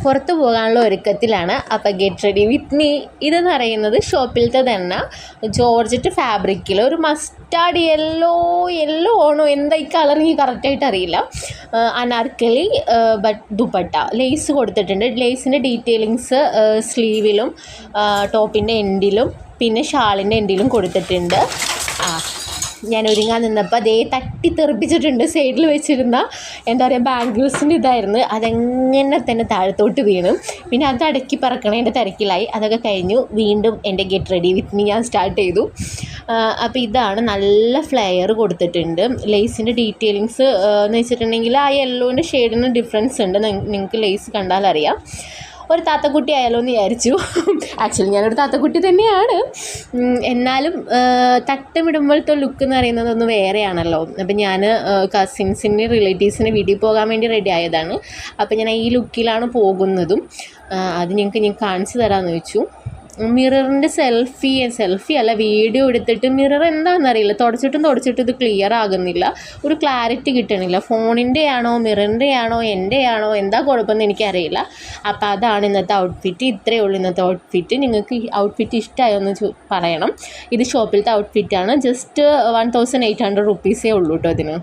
പുറത്ത് പോകാനുള്ള ഒരുക്കത്തിലാണ്. അപ്പോൾ ഗെറ്റ് റെഡി വിത്ത് മീ ഇതെന്ന് പറയുന്നത് ഷോപ്പിലത്തെ തന്നെ ജോർജറ്റ് ഫാബ്രിക്കിൽ ഒരു മസ്റ്റാർഡ് യെല്ലോ ആണോ എന്താ ഈ കളർ എനിക്ക് കറക്റ്റായിട്ട് അറിയില്ല, അനാർക്കലി ബട്ട് ദുപ്പട്ട ലേസ് കൊടുത്തിട്ടുണ്ട്. ലേസിൻ്റെ ഡീറ്റെയിലിങ്സ് സ്ലീവിലും ടോപ്പിൻ്റെ എൻഡിലും പിന്നെ ഷാളിൻ്റെ എൻഡിലും കൊടുത്തിട്ടുണ്ട്. ഞാൻ ഒരുങ്ങാൻ നിന്നപ്പോൾ അതേ തട്ടിത്തെറിപ്പിച്ചിട്ടുണ്ട്. സൈഡിൽ വെച്ചിരുന്ന എന്താ പറയുക ബാംഗിൾസിൻ്റെ ഇതായിരുന്നു, അതെങ്ങനെ തന്നെ താഴത്തോട്ട് വീണു. പിന്നെ അത് അടക്കി പറക്കണേൻ്റെ തിരക്കിലായി. അതൊക്കെ കഴിഞ്ഞു വീണ്ടും എൻ്റെ ഗെറ്റ് റെഡി വിത്ത് മീ ഞാൻ സ്റ്റാർട്ട് ചെയ്തു. അപ്പോൾ ഇതാണ് നല്ല ഫ്ലെയർ കൊടുത്തിട്ടുണ്ട്. ലേസിൻ്റെ ഡീറ്റെയിലിങ്സ് എന്ന് വെച്ചിട്ടുണ്ടെങ്കിൽ ആ യെല്ലോൻ്റെ ഷെയ്ഡിന് ഡിഫറൻസ് ഉണ്ട്, നിങ്ങൾക്ക് ലേസ് കണ്ടാലറിയാം. ഒരു താത്തക്കുട്ടി ആയാലോ എന്ന് വിചാരിച്ചു. ആക്ച്വലി ഞാനൊരു താത്തക്കുട്ടി തന്നെയാണ്, എന്നാലും തട്ടമിടുമ്പോഴത്തെ ലുക്ക് എന്ന് പറയുന്നത് ഒന്ന് വേറെയാണല്ലോ. അപ്പം ഞാൻ കസിൻസിൻ്റെ റിലേറ്റീവ്സിൻ്റെ വീട്ടിൽ പോകാൻ വേണ്ടി റെഡി ആയതാണ്. അപ്പം ഞാൻ ഈ ലുക്കിലാണ് പോകുന്നതും. അത് ഞാൻ കാണിച്ചു തരാമെന്ന് വെച്ചു. മിററിൻ്റെ സെൽഫി അല്ല, വീഡിയോ എടുത്തിട്ട് മിറർ എന്താണെന്നറിയില്ല, തുടച്ചിട്ടും ഇത് ക്ലിയർ ആകുന്നില്ല, ഒരു ക്ലാരിറ്റി കിട്ടണില്ല. ഫോണിൻ്റെ ആണോ മിററിൻ്റെ ആണോ എൻ്റെ ആണോ എന്താ കുഴപ്പമെന്ന് എനിക്കറിയില്ല. അപ്പോൾ അതാണ് ഇന്നത്തെ ഔട്ട്ഫിറ്റ്. ഇത്രയേ ഉള്ളൂ ഇന്നത്തെ ഔട്ട്ഫിറ്റ്. നിങ്ങൾക്ക് ഈ ഔട്ട്ഫിറ്റ് ഇഷ്ടമായോ എന്ന് പറയണം. ഇത് ഷോപ്പിലത്തെ ഔട്ട്ഫിറ്റാണ്. ജസ്റ്റ് 1800 റുപ്പീസേ ഉള്ളൂ കേട്ടോ ഇതിന്.